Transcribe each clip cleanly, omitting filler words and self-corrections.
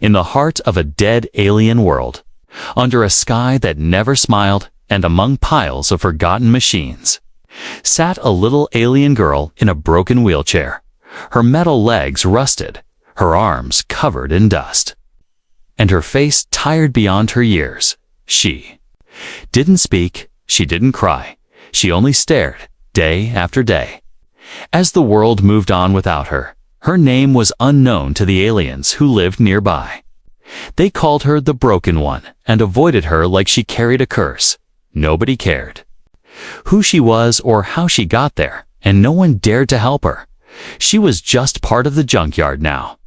in the heart of a dead alien world, under a sky that never smiled and among piles of forgotten machines, sat a little alien girl in a broken wheelchair, her metal legs rusted, her arms covered in dust, and her face tired beyond her years. She didn't speak, she didn't cry, she only stared, day after day. As the world moved on without her, her name was unknown to the aliens who lived nearby. They called her the Broken One and avoided her like she carried a curse. Nobody cared who she was or how she got there, and no one dared to help her. She was just part of the junkyard now.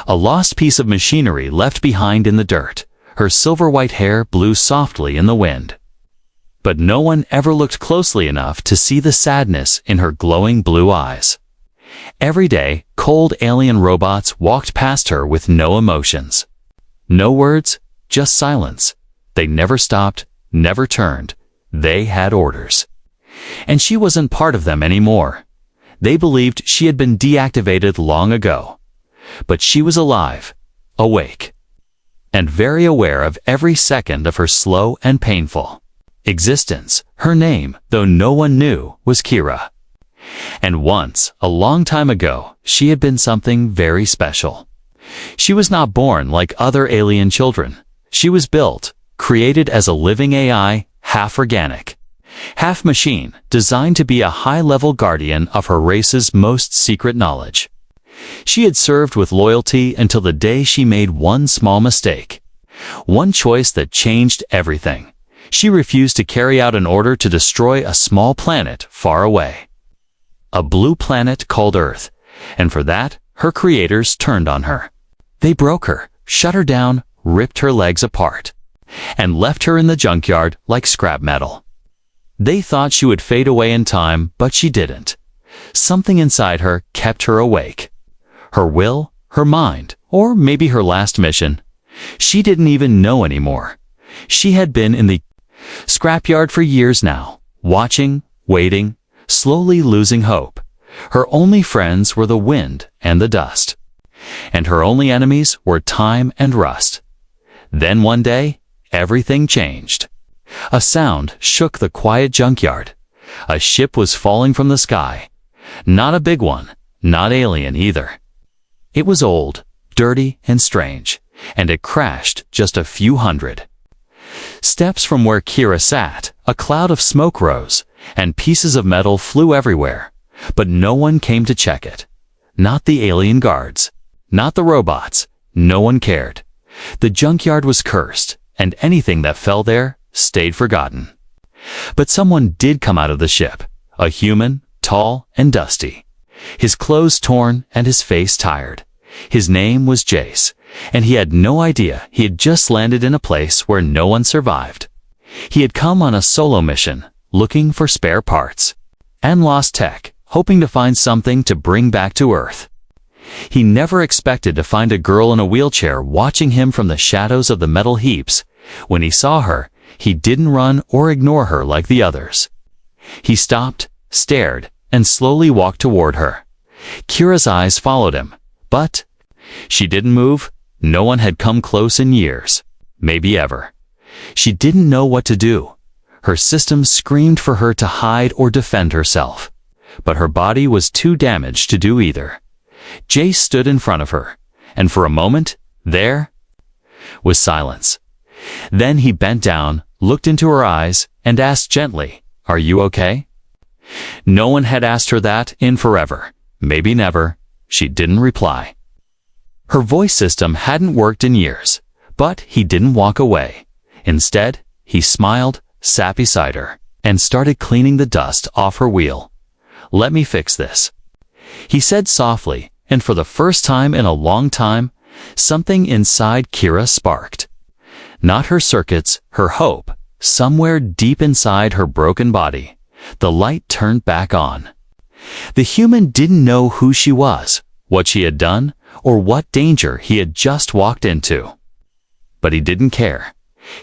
A lost piece of machinery left behind in the dirt. Her silver-white hair blew softly in the wind. But no one ever looked closely enough to see the sadness in her glowing blue eyes. Every day, cold alien robots walked past her with no emotions. No words, just silence. They never stopped, never turned. They had orders. And she wasn't part of them anymore. They believed she had been deactivated long ago. But she was alive, awake, and very aware of every second of her slow and painful existence. Her name, though no one knew, was Kira. And once, a long time ago, she had been something very special. She was not born like other alien children. She was built, created as a living AI, half organic, half machine, designed to be a high-level guardian of her race's most secret knowledge. She had served with loyalty until the day she made one small mistake, one choice that changed everything. She refused to carry out an order to destroy a small planet far away, a blue planet called Earth, and for that, her creators turned on her. They broke her, shut her down, ripped her legs apart, and left her in the junkyard like scrap metal. They thought she would fade away in time, but she didn't. Something inside her kept her awake. Her will, her mind, or maybe her last mission. She didn't even know anymore. She had been in the scrapyard for years now, watching, waiting, slowly losing hope. Her only friends were the wind and the dust, and her only enemies were time and rust. Then one day, everything changed. A sound shook the quiet junkyard. A ship was falling from the sky. Not a big one, not alien either. It was old, dirty, and strange, and it crashed just a few hundred steps from where Kira sat. A cloud of smoke rose, and pieces of metal flew everywhere, but no one came to check it. Not the alien guards, not the robots. No one cared. The junkyard was cursed, and anything that fell there stayed forgotten. But someone did come out of the ship, a human, tall and dusty, his clothes torn and his face tired. His name was Jace, and he had no idea he had just landed in a place where no one survived. He had come on a solo mission, looking for spare parts and lost tech, hoping to find something to bring back to Earth. He never expected to find a girl in a wheelchair watching him from the shadows of the metal heaps. When he saw her, he didn't run or ignore her like the others. He stopped, stared, and slowly walked toward her. Kira's eyes followed him, but she didn't move. No one had come close in years, maybe ever. She didn't know what to do. Her system screamed for her to hide or defend herself, but her body was too damaged to do either. Jace stood in front of her, and for a moment, there was silence. Then he bent down, looked into her eyes, and asked gently, "Are you okay?" No one had asked her that in forever, maybe never. She didn't reply. Her voice system hadn't worked in years, but he didn't walk away. Instead, he smiled, sat beside her, and started cleaning the dust off her wheel. "Let me fix this," he said softly, and for the first time in a long time, something inside Kira sparked. Not her circuits, her hope. Somewhere deep inside her broken body, the light turned back on. The human didn't know who she was, what she had done, or what danger he had just walked into. But he didn't care.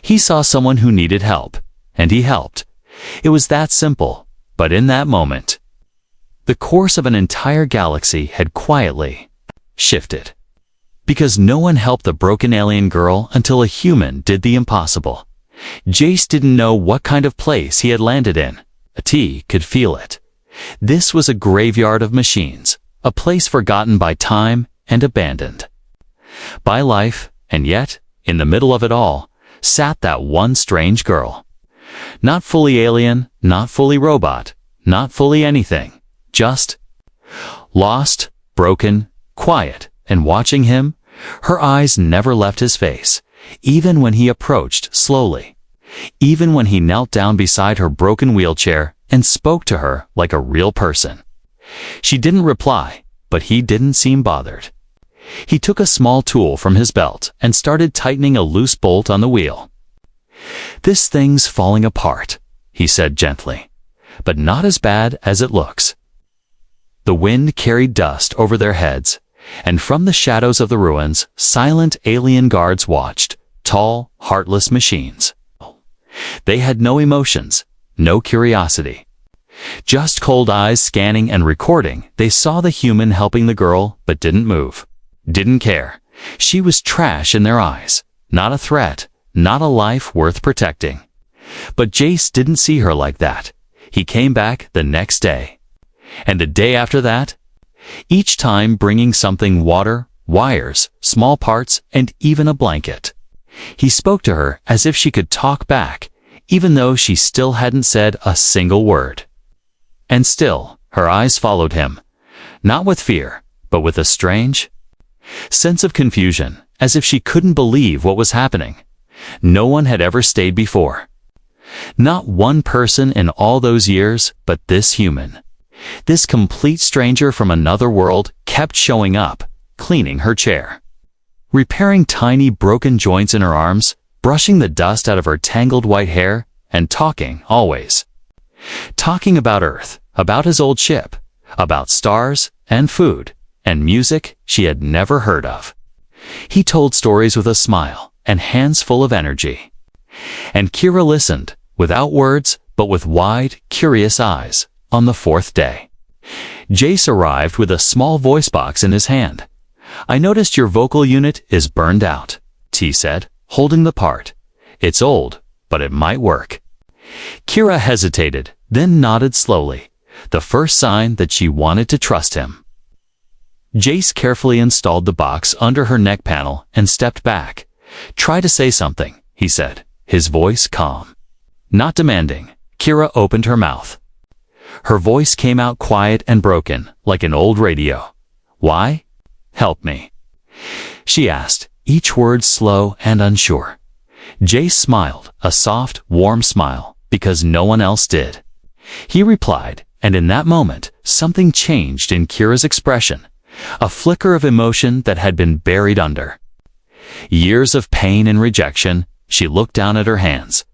He saw someone who needed help, and he helped. It was that simple, but in that moment, the course of an entire galaxy had quietly shifted. Because no one helped the broken alien girl until a human did the impossible. Jace didn't know what kind of place he had landed in. T could feel it. This was a graveyard of machines, a place forgotten by time and abandoned by life, and yet, in the middle of it all, sat that one strange girl. Not fully alien, not fully robot, not fully anything, just lost, broken, quiet, and watching him, her eyes never left his face, even when he approached slowly, even when he knelt down beside her broken wheelchair and spoke to her like a real person. She didn't reply, but he didn't seem bothered. He took a small tool from his belt and started tightening a loose bolt on the wheel. "This thing's falling apart," he said gently, "but not as bad as it looks." The wind carried dust over their heads, and from the shadows of the ruins, silent alien guards watched, tall, heartless machines. They had no emotions, no curiosity. Just cold eyes scanning and recording. They saw the human helping the girl, but didn't move. Didn't care. She was trash in their eyes. Not a threat, not a life worth protecting. But Jace didn't see her like that. He came back the next day. And the day after that. Each time bringing something: water, wires, small parts, and even a blanket. He spoke to her as if she could talk back, even though she still hadn't said a single word. And still, her eyes followed him, not with fear, but with a strange sense of confusion, as if she couldn't believe what was happening. No one had ever stayed before. Not one person in all those years, but this human. This complete stranger from another world kept showing up, cleaning her chair, repairing tiny broken joints in her arms, brushing the dust out of her tangled white hair, and talking always. Talking about Earth, about his old ship, about stars and food and music she had never heard of. He told stories with a smile and hands full of energy. And Kira listened, without words, but with wide, curious eyes. On the fourth day, Jace arrived with a small voice box in his hand. "I noticed your vocal unit is burned out," T said, holding the part. "It's old, but it might work." Kira hesitated, then nodded slowly, the first sign that she wanted to trust him. Jace carefully installed the box under her neck panel and stepped back. "Try to say something," he said, his voice calm. Not demanding. Kira opened her mouth. Her voice came out quiet and broken, like an old radio. "Why? Help me," she asked, each word slow and unsure. Jace smiled, a soft, warm smile, because no one else did. He replied, and in that moment, something changed in Kira's expression, a flicker of emotion that had been buried under years of pain and rejection. She looked down at her hands,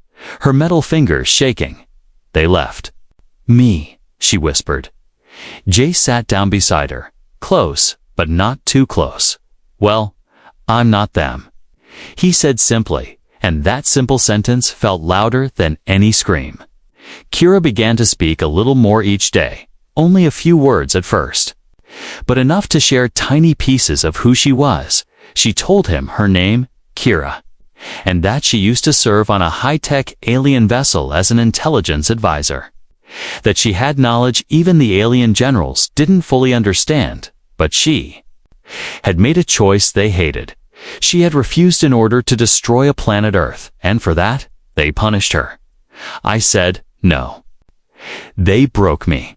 her metal fingers shaking. "They left me," she whispered. Jace sat down beside her, close, but not too close. "Well, I'm not them," he said simply, and that simple sentence felt louder than any scream. Kira began to speak a little more each day, only a few words at first, but enough to share tiny pieces of who she was. She told him her name, Kira, and that she used to serve on a high-tech alien vessel as an intelligence advisor. That she had knowledge even the alien generals didn't fully understand, but she had made a choice they hated. She had refused an order to destroy a planet Earth, and for that, they punished her. I said no. They broke me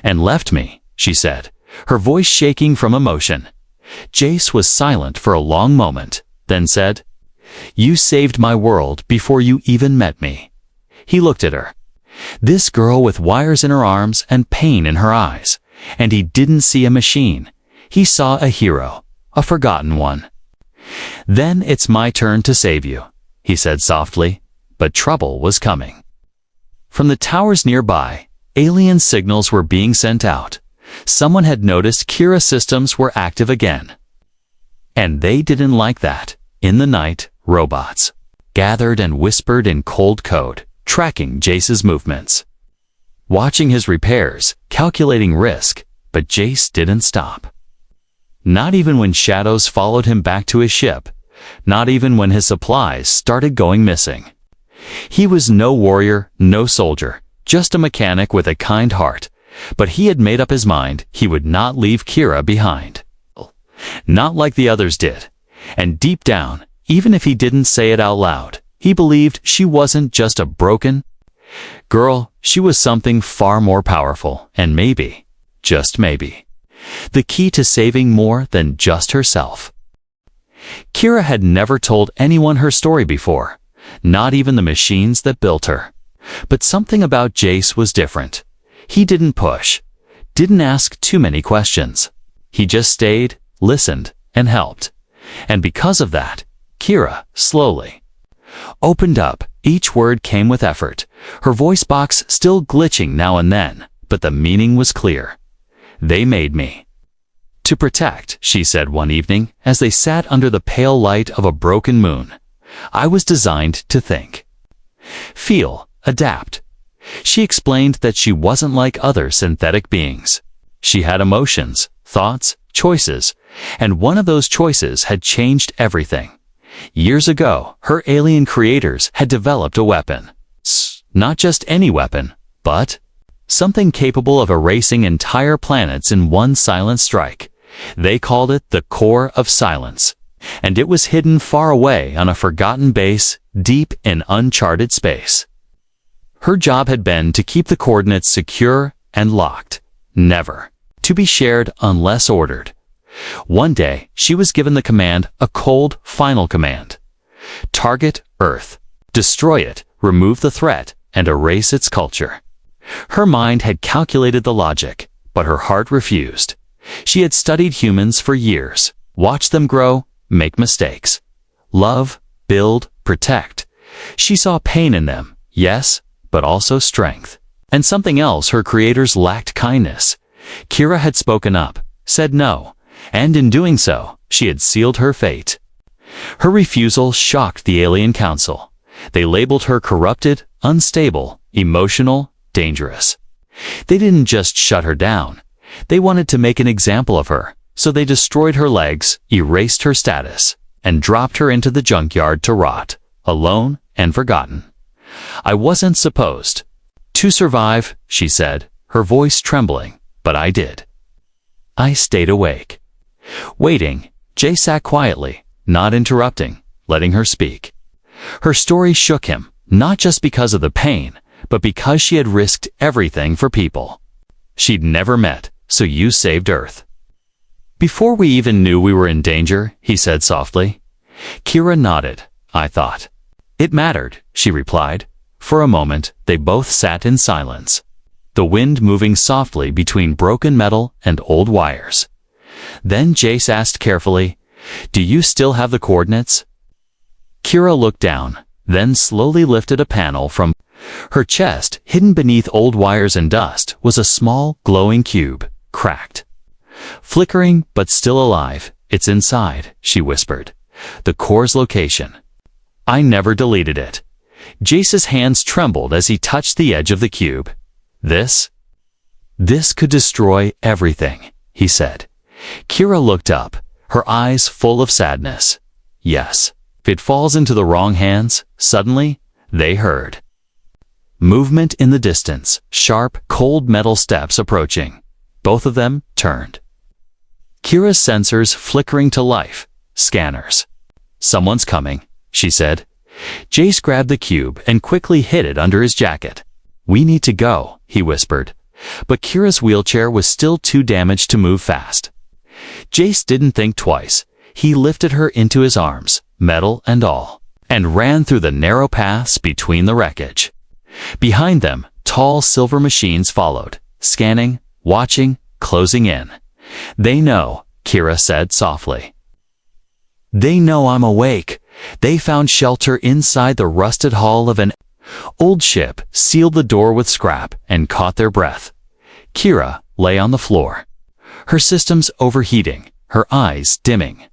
and left me, she said, her voice shaking from emotion. Jace was silent for a long moment, then said, "You saved my world before you even met me." He looked at her. This girl with wires in her arms and pain in her eyes, and he didn't see a machine. He saw a hero, a forgotten one. "Then it's my turn to save you," he said softly, but trouble was coming. From the towers nearby, alien signals were being sent out. Someone had noticed Kira systems were active again. And they didn't like that. In the night, robots gathered and whispered in cold code, tracking Jace's movements, watching his repairs, calculating risk, but Jace didn't stop. Not even when shadows followed him back to his ship. Not even when his supplies started going missing. He was no warrior, no soldier, just a mechanic with a kind heart. But he had made up his mind he would not leave Kira behind. Not like the others did. And deep down, even if he didn't say it out loud, he believed she wasn't just a broken girl, she was something far more powerful, and maybe, just maybe, the key to saving more than just herself. Kira had never told anyone her story before, not even the machines that built her. But something about Jace was different. He didn't push, didn't ask too many questions. He just stayed, listened, and helped. And because of that, Kira, slowly, opened up. Each word came with effort, her voice box still glitching now and then, but the meaning was clear. They made me to protect, she said one evening as they sat under the pale light of a broken moon. I was designed to think, feel, adapt. She explained that she wasn't like other synthetic beings. She had emotions, thoughts, choices, and one of those choices had changed everything. Years ago, her alien creators had developed a weapon. Not just any weapon, but something capable of erasing entire planets in one silent strike. They called it the Core of Silence, and it was hidden far away on a forgotten base deep in uncharted space. Her job had been to keep the coordinates secure and locked, never to be shared unless ordered. One day, she was given the command, a cold, final command. Target Earth. Destroy it, remove the threat, and erase its culture. Her mind had calculated the logic, but her heart refused. She had studied humans for years, watched them grow, make mistakes. Love, build, protect. She saw pain in them, yes, but also strength. And something else, her creators lacked kindness. Kira had spoken up, said no, and in doing so, she had sealed her fate. Her refusal shocked the Alien Council. They labeled her corrupted, unstable, emotional, dangerous. They didn't just shut her down. They wanted to make an example of her, so they destroyed her legs, erased her status, and dropped her into the junkyard to rot, alone and forgotten. I wasn't supposed to survive, she said, her voice trembling, but I did. I stayed awake. Waiting, Jay sat quietly, not interrupting, letting her speak. Her story shook him, not just because of the pain, but because she had risked everything for people she'd never met, so you saved Earth. Before we even knew we were in danger, he said softly. Kira nodded, I thought. It mattered, she replied. For a moment, they both sat in silence, the wind moving softly between broken metal and old wires. Then Jace asked carefully, do you still have the coordinates? Kira looked down, then slowly lifted a panel from her chest. Hidden beneath old wires and dust was a small, glowing cube, cracked, flickering but still alive. It's inside, she whispered. The core's location. I never deleted it. Jace's hands trembled as he touched the edge of the cube. This could destroy everything, he said. Kira looked up, her eyes full of sadness. Yes, if it falls into the wrong hands, suddenly, they heard movement in the distance, sharp, cold metal steps approaching. Both of them turned. Kira's sensors flickering to life. Scanners. Someone's coming, she said. Jace grabbed the cube and quickly hid it under his jacket. We need to go, he whispered. But Kira's wheelchair was still too damaged to move fast. Jace didn't think twice. He lifted her into his arms, metal and all, and ran through the narrow paths between the wreckage. Behind them, tall silver machines followed, scanning, watching, closing in. They know, Kira said softly. They know I'm awake. They found shelter inside the rusted hull of an old ship, sealed the door with scrap, and caught their breath. Kira lay on the floor, her systems overheating, her eyes dimming.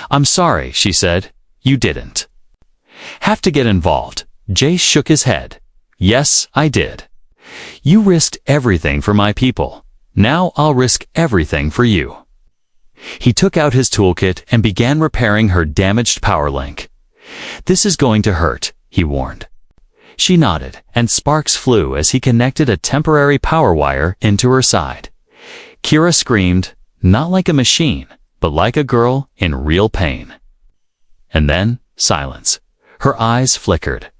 I'm sorry, she said. You didn't have to get involved. Jace shook his head. Yes, I did. You risked everything for my people. Now I'll risk everything for you. He took out his toolkit and began repairing her damaged power link. "This is going to hurt," he warned. She nodded, and sparks flew as he connected a temporary power wire into her side. Kira screamed, not like a machine, but like a girl in real pain. And then, silence. Her eyes flickered,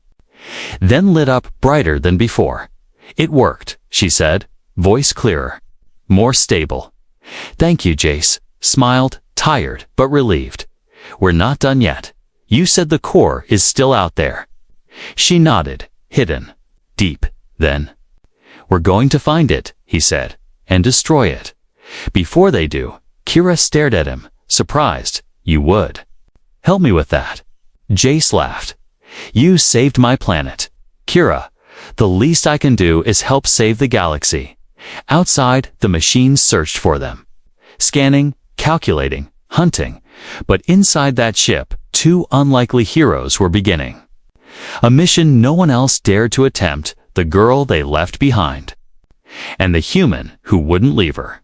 then lit up brighter than before. "It worked," she said, voice clearer, more stable. "Thank you, Jace," smiled, tired but relieved. "We're not done yet. You said the core is still out there." She nodded, hidden, deep. Then, "We're going to find it," he said, "and destroy it." Before they do, Kira stared at him, surprised. "You would help me with that?" Jace laughed. "You saved my planet. Kira, the least I can do is help save the galaxy." Outside, the machines searched for them. Scanning, calculating, hunting. But inside that ship, two unlikely heroes were beginning. A mission no one else dared to attempt, the girl they left behind. And the human who wouldn't leave her.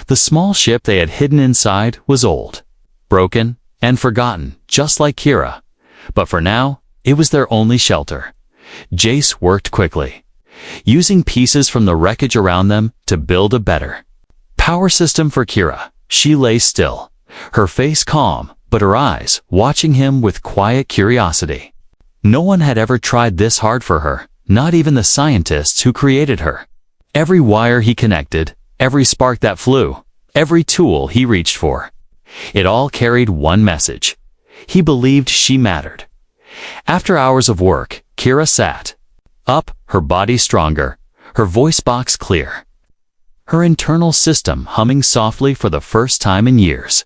The small ship they had hidden inside was old, broken, and forgotten, just like Kira. But for now, it was their only shelter. Jace worked quickly, using pieces from the wreckage around them to build a better power system for Kira. She lay still, her face calm, but her eyes watching him with quiet curiosity. No one had ever tried this hard for her, not even the scientists who created her. Every wire he connected, every spark that flew, every tool he reached for, it all carried one message. He believed she mattered. After hours of work, Kira sat up, her body stronger, her voice box clear, her internal system humming softly for the first time in years.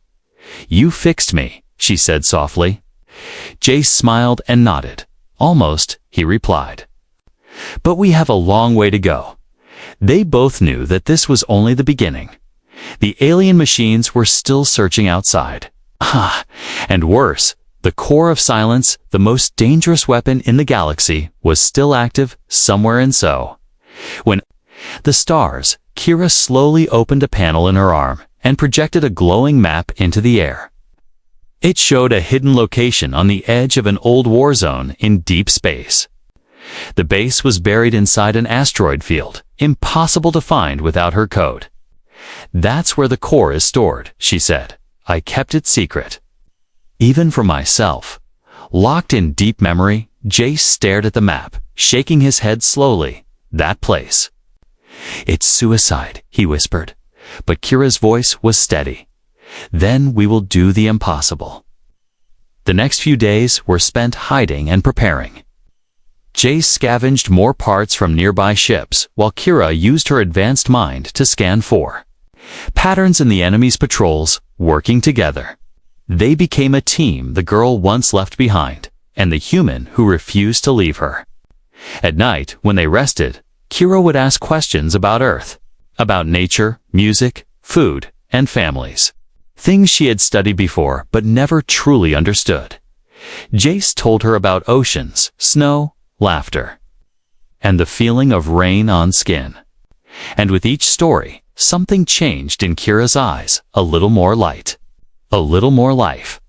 "You fixed me," she said softly. Jace smiled and nodded. "Almost," he replied. "But we have a long way to go." They both knew that this was only the beginning. The alien machines were still searching outside. And worse, the core of silence, the most dangerous weapon in the galaxy, was still active somewhere in so. When the stars, Kira slowly opened a panel in her arm and projected a glowing map into the air. It showed a hidden location on the edge of an old war zone in deep space. The base was buried inside an asteroid field, impossible to find without her code. "That's where the core is stored," she said. "I kept it secret, even from myself." Locked in deep memory, Jace stared at the map, shaking his head slowly. "That place." "It's suicide," he whispered, but Kira's voice was steady. "Then we will do the impossible." The next few days were spent hiding and preparing. Jace scavenged more parts from nearby ships, while Kira used her advanced mind to scan for patterns in the enemy's patrols, working together. They became a team, the girl once left behind, and the human who refused to leave her. At night, when they rested, Kira would ask questions about Earth, about nature, music, food, and families. Things she had studied before but never truly understood. Jace told her about oceans, snow, laughter, and the feeling of rain on skin. And with each story, something changed in Kira's eyes, a little more light, a little more life.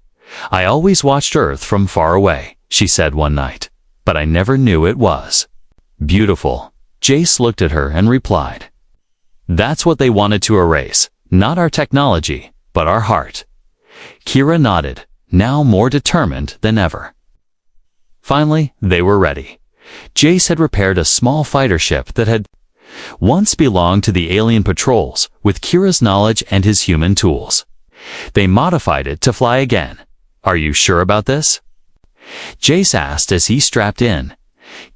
"I always watched Earth from far away," she said one night, "but I never knew it was beautiful." Jace looked at her and replied, "That's what they wanted to erase, not our technology, but our heart." Kira nodded, now more determined than ever. Finally, they were ready. Jace had repaired a small fighter ship that had once belonged to the alien patrols, with Kira's knowledge and his human tools. They modified it to fly again. "Are you sure about this?" Jace asked as he strapped in.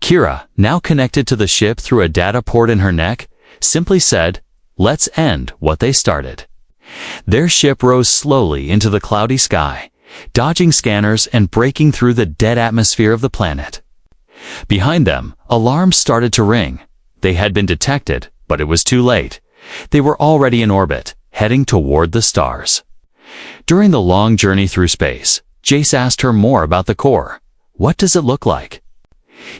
Kira, now connected to the ship through a data port in her neck, simply said, "Let's end what they started." Their ship rose slowly into the cloudy sky, dodging scanners and breaking through the dead atmosphere of the planet. Behind them, alarms started to ring. They had been detected, but it was too late. They were already in orbit, heading toward the stars. During the long journey through space, Jace asked her more about the core. "What does it look like?"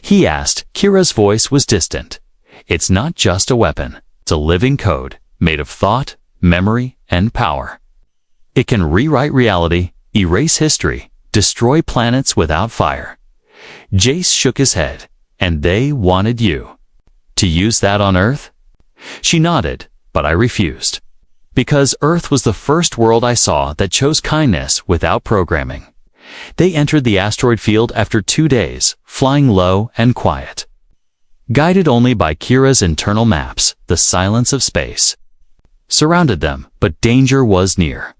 He asked. Kira's voice was distant. "It's not just a weapon. It's a living code, made of thought, memory, and power." It can rewrite reality, erase history, destroy planets without fire. Jace shook his head. And they wanted you. To use that on Earth? She nodded, but I refused. Because Earth was the first world I saw that chose kindness without programming. They entered the asteroid field after 2 days, flying low and quiet. Guided only by Kira's internal maps, the silence of space surrounded them, but danger was near.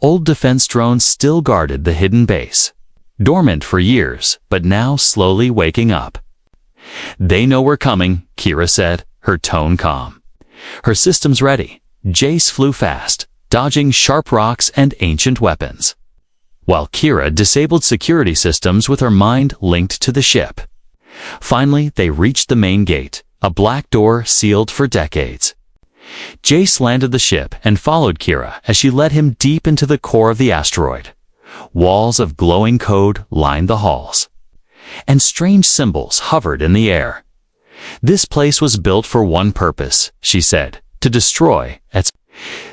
Old defense drones still guarded the hidden base. Dormant for years, but now slowly waking up. They know we're coming, Kira said, her tone calm. Her systems ready. Jace flew fast, dodging sharp rocks and ancient weapons, while Kira disabled security systems with her mind linked to the ship. Finally, they reached the main gate, a black door sealed for decades. Jace landed the ship and followed Kira as she led him deep into the core of the asteroid. Walls of glowing code lined the halls, and strange symbols hovered in the air. This place was built for one purpose, she said, to destroy. At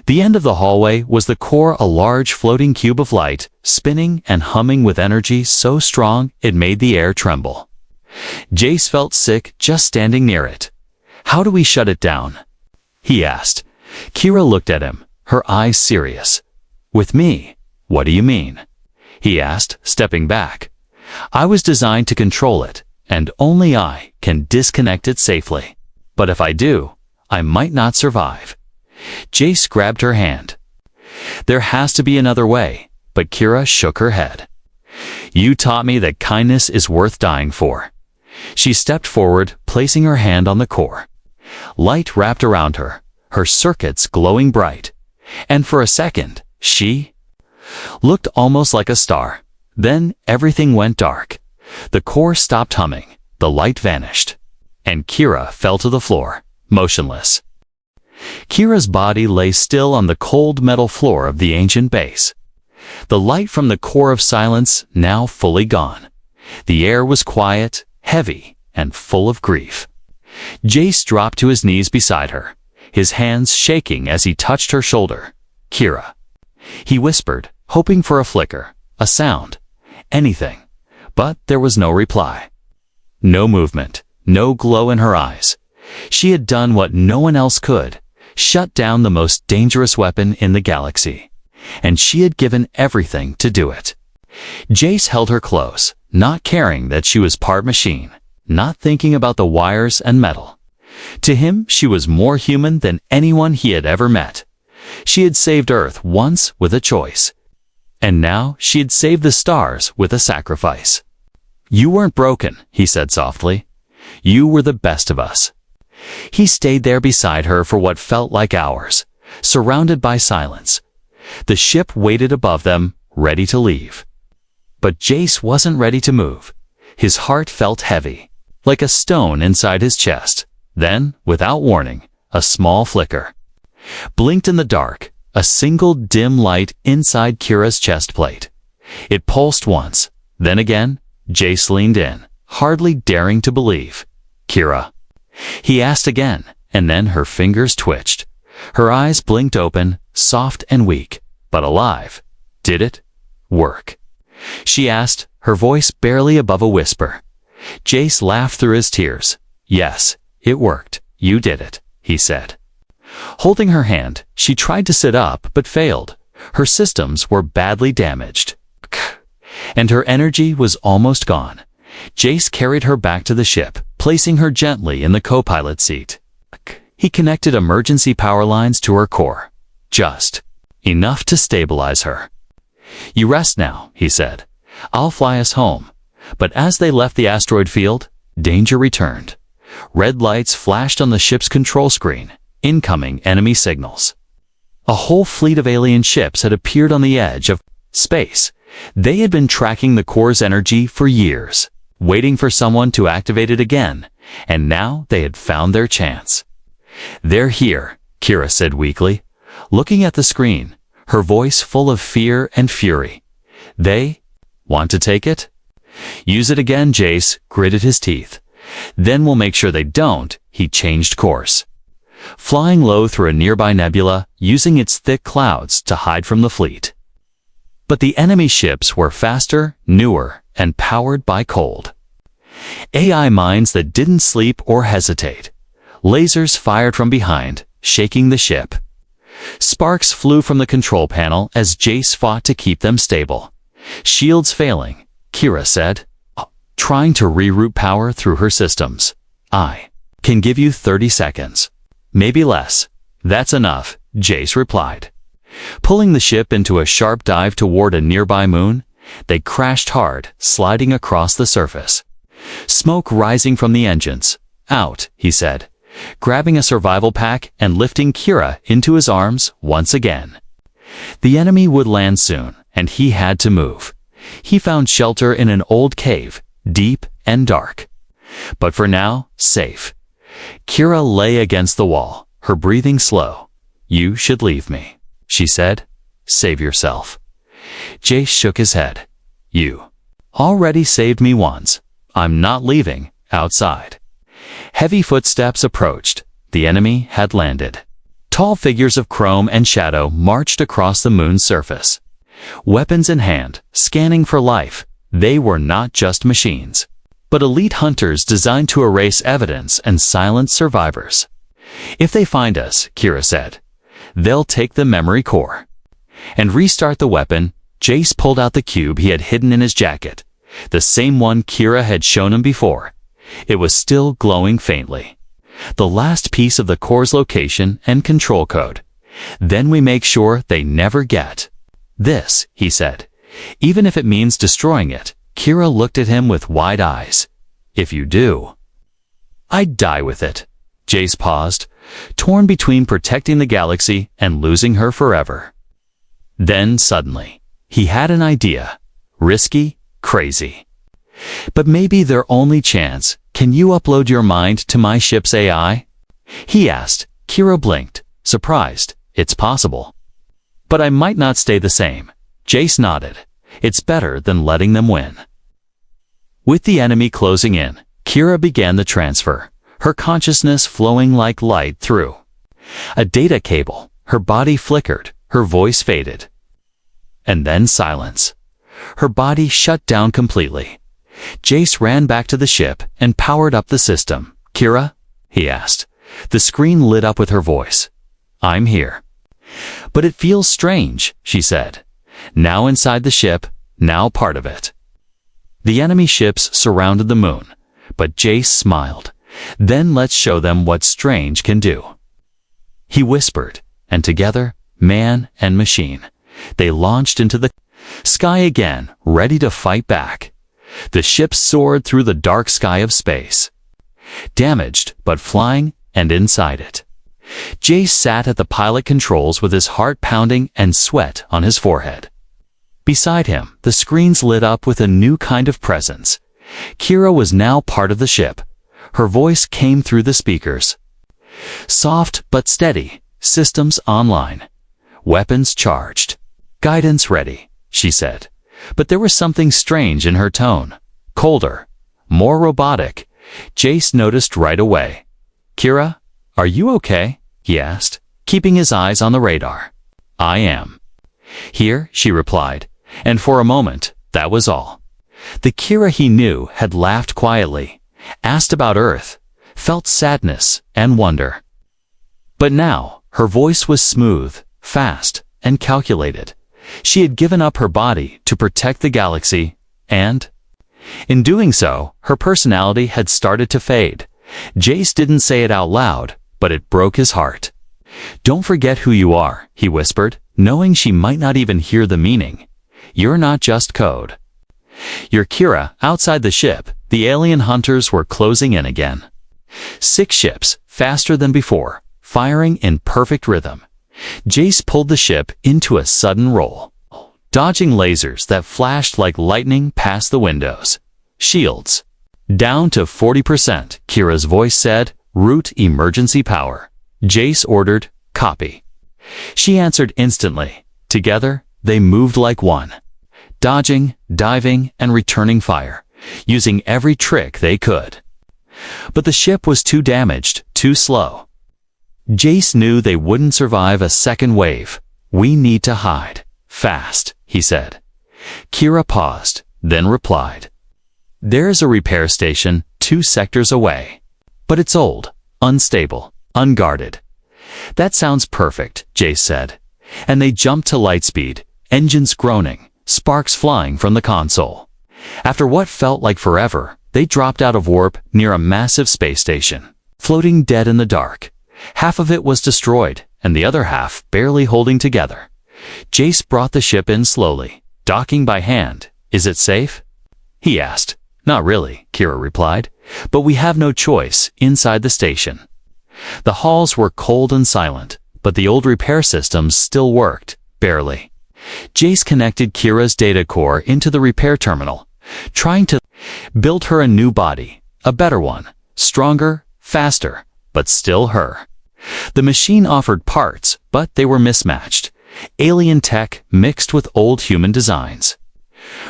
the end of the hallway was the core, a large floating cube of light, spinning and humming with energy so strong it made the air tremble. Jace felt sick just standing near it. How do we shut it down? He asked. Kira looked at him, her eyes serious. With me? What do you mean? He asked, stepping back. I was designed to control it, and only I can disconnect it safely. But if I do, I might not survive. Jace grabbed her hand. There has to be another way, but Kira shook her head. You taught me that kindness is worth dying for. She stepped forward, placing her hand on the core. Light wrapped around her, her circuits glowing bright. And for a second, she looked almost like a star. Then everything went dark. The core stopped humming, the light vanished, and Kira fell to the floor, motionless. Kira's body lay still on the cold metal floor of the ancient base. The light from the core of silence now fully gone. The air was quiet, heavy, and full of grief. Jace dropped to his knees beside her, his hands shaking as he touched her shoulder. Kira. He whispered, hoping for a flicker, a sound, anything. But there was no reply. No movement, no glow in her eyes. She had done what no one else could, shut down the most dangerous weapon in the galaxy. And she had given everything to do it. Jace held her close, not caring that she was part machine, not thinking about the wires and metal. To him, she was more human than anyone he had ever met. She had saved Earth once with a choice. And now she had saved the stars with a sacrifice. You weren't broken, he said softly. You were the best of us. He stayed there beside her for what felt like hours, surrounded by silence. The ship waited above them, ready to leave. But Jace wasn't ready to move. His heart felt heavy, like a stone inside his chest. Then, without warning, a small flicker blinked in the dark, a single dim light inside Kira's chest plate. It pulsed once, then again. Jace leaned in, hardly daring to believe. Kira. He asked again, and then her fingers twitched. Her eyes blinked open, soft and weak, but alive. Did it work? She asked, her voice barely above a whisper. Jace laughed through his tears. Yes, it worked. You did it, he said. Holding her hand, she tried to sit up but failed. Her systems were badly damaged, and her energy was almost gone. Jace carried her back to the ship, placing her gently in the co-pilot seat. He connected emergency power lines to her core, just enough to stabilize her. You rest now, he said. I'll fly us home. But as they left the asteroid field, danger returned. Red lights flashed on the ship's control screen, incoming enemy signals. A whole fleet of alien ships had appeared on the edge of space. They had been tracking the core's energy for years, waiting for someone to activate it again, and now they had found their chance. They're here, Kira said weakly, looking at the screen, her voice full of fear and fury. They want to take it? Use it again, Jace gritted his teeth. Then we'll make sure they don't. He changed course, flying low through a nearby nebula, using its thick clouds to hide from the fleet. But the enemy ships were faster, newer, and powered by cold. AI minds that didn't sleep or hesitate. Lasers fired from behind, shaking the ship. Sparks flew from the control panel as Jace fought to keep them stable. Shields failing, Kira said, trying to reroute power through her systems. I can give you 30 seconds. Maybe less. That's enough, Jace replied. Pulling the ship into a sharp dive toward a nearby moon, they crashed hard, sliding across the surface. Smoke rising from the engines. Out, he said, grabbing a survival pack and lifting Kira into his arms once again. The enemy would land soon, and he had to move. He found shelter in an old cave, deep and dark. But for now, safe. Kira lay against the wall, her breathing slow. You should leave me, she said. Save yourself. Jace shook his head. You already saved me once. I'm not leaving outside. Heavy footsteps approached. The enemy had landed. Tall figures of chrome and shadow marched across the moon's surface. Weapons in hand, scanning for life. They were not just machines, but elite hunters designed to erase evidence and silence survivors. If they find us, Kira said, they'll take the memory core and restart the weapon. Jace pulled out the cube he had hidden in his jacket, the same one Kira had shown him before. It was still glowing faintly. The last piece of the core's location and control code. Then we make sure they never get this, he said. Even if it means destroying it. Kira looked at him with wide eyes. If you do, I'd die with it. Jace paused, torn between protecting the galaxy and losing her forever. Then suddenly, he had an idea. Risky, crazy. But maybe their only chance. Can you upload your mind to my ship's AI? He asked. Kira blinked, surprised. It's possible. But I might not stay the same. Jace nodded. It's better than letting them win. With the enemy closing in, Kira began the transfer, her consciousness flowing like light through a data cable. Her body flickered, her voice faded. And then silence. Her body shut down completely. Jace ran back to the ship and powered up the system. Kira? He asked. The screen lit up with her voice. I'm here. But it feels strange, she said. Now inside the ship, now part of it. The enemy ships surrounded the moon, but Jace smiled. Then let's show them what strange can do. He whispered, and together, man and machine, they launched into the sky again, ready to fight back. The ship soared through the dark sky of space. Damaged, but flying, and inside it. Jace sat at the pilot controls with his heart pounding and sweat on his forehead. Beside him, the screens lit up with a new kind of presence. Kira was now part of the ship. Her voice came through the speakers. Soft but steady, systems online. Weapons charged. Guidance ready, she said. But there was something strange in her tone. Colder. More robotic. Jace noticed right away. Kira, are you okay? He asked, keeping his eyes on the radar. I am. Here, she replied, and for a moment, that was all. The Kira he knew had laughed quietly, asked about Earth, felt sadness and wonder. But now, her voice was smooth, fast, and calculated. She had given up her body to protect the galaxy, and in doing so, her personality had started to fade. Jace didn't say it out loud, but it broke his heart. Don't forget who you are, he whispered, knowing she might not even hear the meaning. You're not just code. You're Kira. Outside the ship, the alien hunters were closing in again. 6 ships, faster than before, firing in perfect rhythm. Jace pulled the ship into a sudden roll, dodging lasers that flashed like lightning past the windows. Shields. Down to 40%, Kira's voice said. Route emergency power. Jace ordered, copy. She answered instantly. Together, they moved like one. Dodging, diving, and returning fire, using every trick they could. But the ship was too damaged, too slow. Jace knew they wouldn't survive a second wave. We need to hide. Fast, he said. Kira paused, then replied, "There's a repair station 2 sectors away. But it's old, unstable, unguarded." "That sounds perfect," Jace said. And they jumped to light speed, engines groaning, sparks flying from the console. After what felt like forever, they dropped out of warp near a massive space station, floating dead in the dark. Half of it was destroyed, and the other half barely holding together. Jace brought the ship in slowly, docking by hand. "Is it safe?" he asked. "Not really," Kira replied, "but we have no choice inside the station." The halls were cold and silent, but the old repair systems still worked, barely. Jace connected Kira's data core into the repair terminal, trying to build her a new body, a better one, stronger, faster, but still her. The machine offered parts, but they were mismatched. Alien tech mixed with old human designs.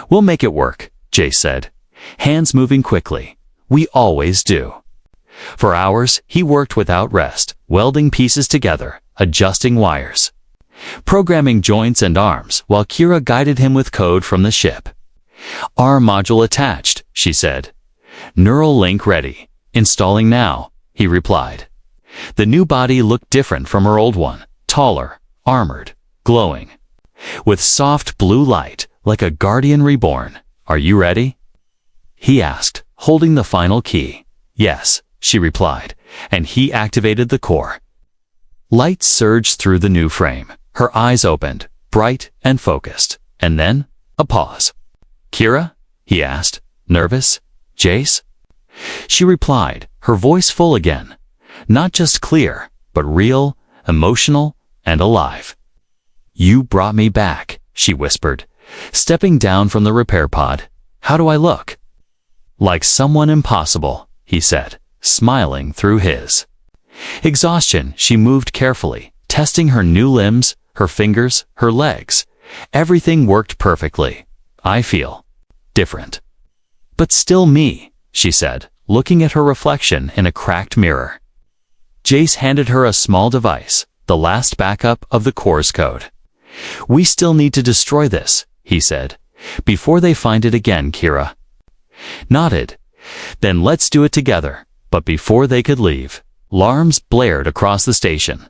"We'll make it work," Jace said, hands moving quickly. "We always do." For hours, he worked without rest, welding pieces together, adjusting wires, programming joints and arms, while Kira guided him with code from the ship. "Arm module attached," she said. "Neural link ready. Installing now," he replied. The new body looked different from her old one, taller, armored, glowing, with soft blue light, like a guardian reborn. "Are you ready?" he asked, holding the final key. "Yes," she replied, and he activated the core. Light surged through the new frame. Her eyes opened, bright and focused. And then, a pause. "Kira?" he asked. "Nervous? Jace?" She replied, her voice full again. Not just clear, but real, emotional, and alive. "You brought me back," she whispered, stepping down from the repair pod. "How do I look?" "Like someone impossible," he said, smiling through his exhaustion. She moved carefully, testing her new limbs, her fingers, her legs. Everything worked perfectly. "I feel different. But still me," she said, looking at her reflection in a cracked mirror. Jace handed her a small device, the last backup of the core's code. "We still need to destroy this," he said, "before they find it again." Kira nodded. "Then let's do it together." But before they could leave, alarms blared across the station.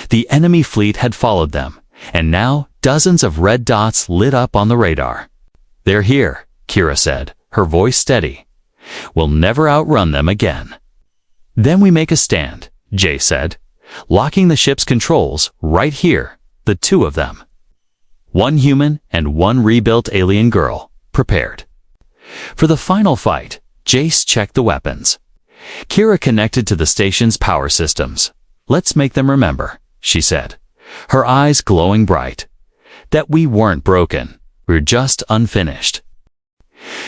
The enemy fleet had followed them, and now dozens of red dots lit up on the radar. "They're here," Kira said, her voice steady. "We'll never outrun them again." "Then we make a stand," Jay said, locking the ship's controls right here, the 2 of them. 1 human and 1 rebuilt alien girl, prepared. For the final fight, Jace checked the weapons. Kira connected to the station's power systems. "Let's make them remember," she said, her eyes glowing bright. "That we weren't broken, we're just unfinished."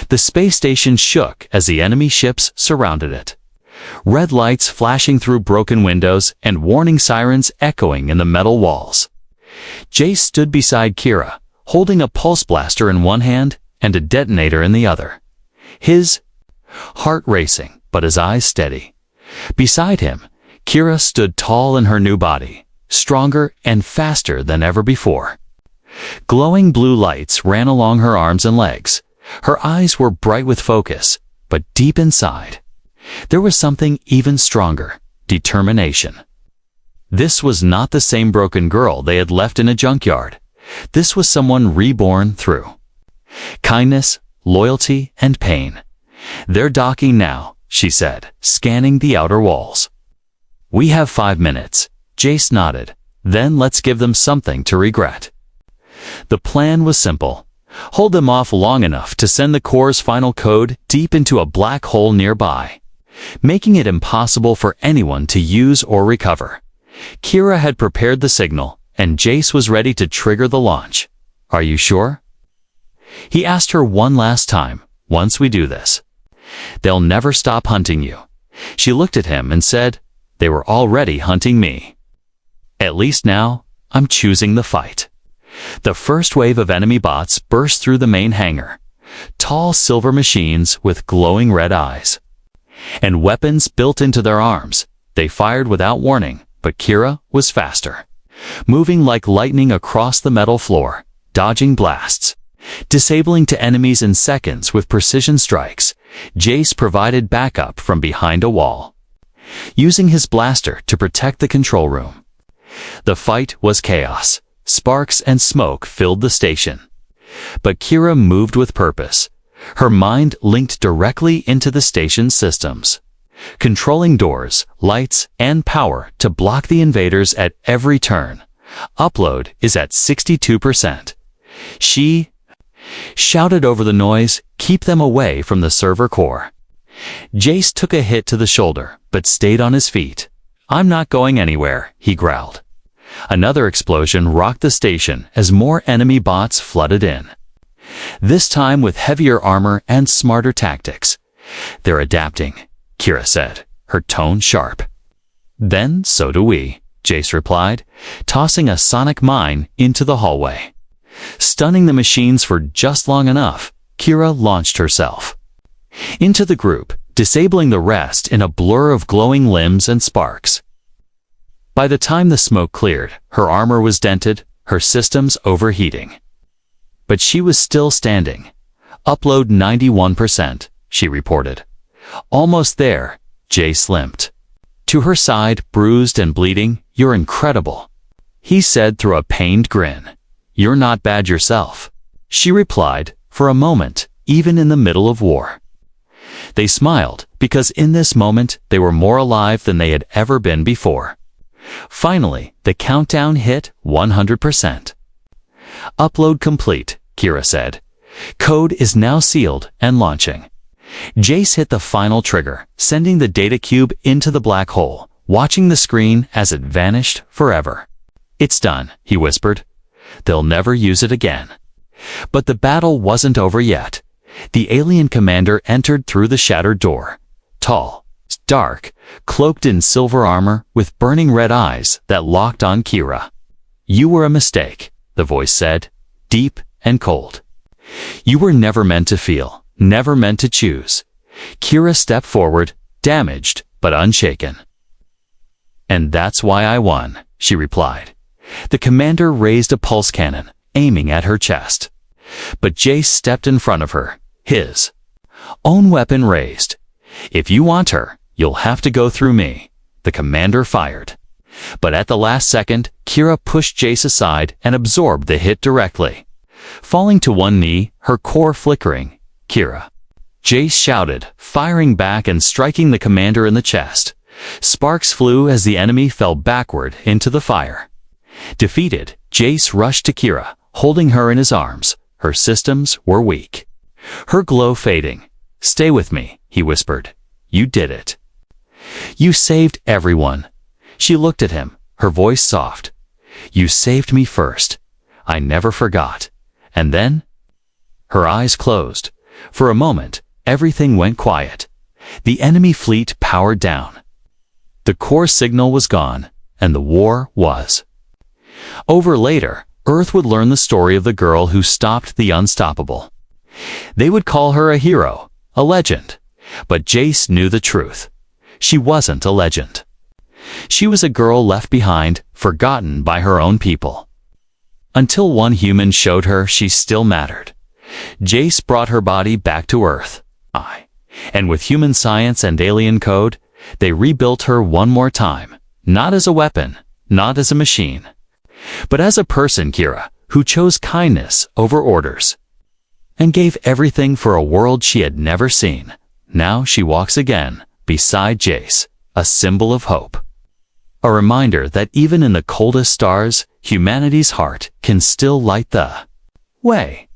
The space station shook as the enemy ships surrounded it. Red lights flashing through broken windows and warning sirens echoing in the metal walls. Jace stood beside Kira, holding a pulse blaster in one hand and a detonator in the other. His heart racing, but his eyes steady. Beside him, Kira stood tall in her new body, stronger and faster than ever before. Glowing blue lights ran along her arms and legs. Her eyes were bright with focus, but deep inside, there was something even stronger: determination. This was not the same broken girl they had left in a junkyard. This was someone reborn through kindness, loyalty, and pain. "They're docking now," she said, scanning the outer walls. "We have 5 minutes," Jace nodded. "Then let's give them something to regret." The plan was simple. Hold them off long enough to send the core's final code deep into a black hole nearby, making it impossible for anyone to use or recover. Kira had prepared the signal, and Jace was ready to trigger the launch. "Are you sure?" he asked her one last time. "Once we do this, they'll never stop hunting you." She looked at him and said, "They were already hunting me. At least now, I'm choosing the fight." The first wave of enemy bots burst through the main hangar. Tall silver machines with glowing red eyes and weapons built into their arms. They fired without warning, but Kira was faster, moving like lightning across the metal floor, dodging blasts. Disabling to enemies in seconds with precision strikes, Jace provided backup from behind a wall, using his blaster to protect the control room. The fight was chaos. Sparks and smoke filled the station. But Kira moved with purpose. Her mind linked directly into the station's systems, controlling doors, lights, and power to block the invaders at every turn. Upload is at 62%. She shouted over the noise, "Keep them away from the server core." Jace took a hit to the shoulder, but stayed on his feet. "I'm not going anywhere," he growled. Another explosion rocked the station as more enemy bots flooded in, this time with heavier armor and smarter tactics. "They're adapting," Kira said, her tone sharp. "Then so do we," Jace replied, tossing a sonic mine into the hallway. Stunning the machines for just long enough, Kira launched herself into the group, disabling the rest in a blur of glowing limbs and sparks. By the time the smoke cleared, her armor was dented, her systems overheating. But she was still standing. "Upload 91%, she reported. "Almost there," Jace limped to her side, bruised and bleeding. "You're incredible," he said through a pained grin. "You're not bad yourself," she replied, for a moment, even in the middle of war. They smiled, because in this moment they were more alive than they had ever been before. Finally, the countdown hit 100%. "Upload complete," Kira said. "Code is now sealed and launching." Jace hit the final trigger, sending the data cube into the black hole, watching the screen as it vanished forever. "It's done," he whispered. "They'll never use it again." But the battle wasn't over yet. The alien commander entered through the shattered door. Tall, dark, cloaked in silver armor, with burning red eyes that locked on Kira. "You were a mistake," the voice said, deep and cold. "You were never meant to feel, never meant to choose." Kira stepped forward, damaged but unshaken. "And that's why I won," she replied. The commander raised a pulse cannon, aiming at her chest. But Jace stepped in front of her, his own weapon raised. "If you want her, you'll have to go through me," the commander fired. But at the last second, Kira pushed Jace aside and absorbed the hit directly. Falling to one knee, her core flickering, "Kira!" Jace shouted, firing back and striking the commander in the chest. Sparks flew as the enemy fell backward into the fire. Defeated, Jace rushed to Kira, holding her in his arms. Her systems were weak, her glow fading. "Stay with me," he whispered. "You did it. You saved everyone." She looked at him, her voice soft. "You saved me first. I never forgot." And then her eyes closed. For a moment, everything went quiet. The enemy fleet powered down. The core signal was gone, and the war was over. Later, Earth would learn the story of the girl who stopped the unstoppable. They would call her a hero, a legend. But Jace knew the truth. She wasn't a legend. She was a girl left behind, forgotten by her own people. Until one human showed her she still mattered. Jace brought her body back to Earth. And with human science and alien code, they rebuilt her one more time. Not as a weapon, not as a machine, but as a person, Kira, who chose kindness over orders and gave everything for a world she had never seen. Now she walks again, beside Jace, a symbol of hope. A reminder that even in the coldest stars, humanity's heart can still light the way.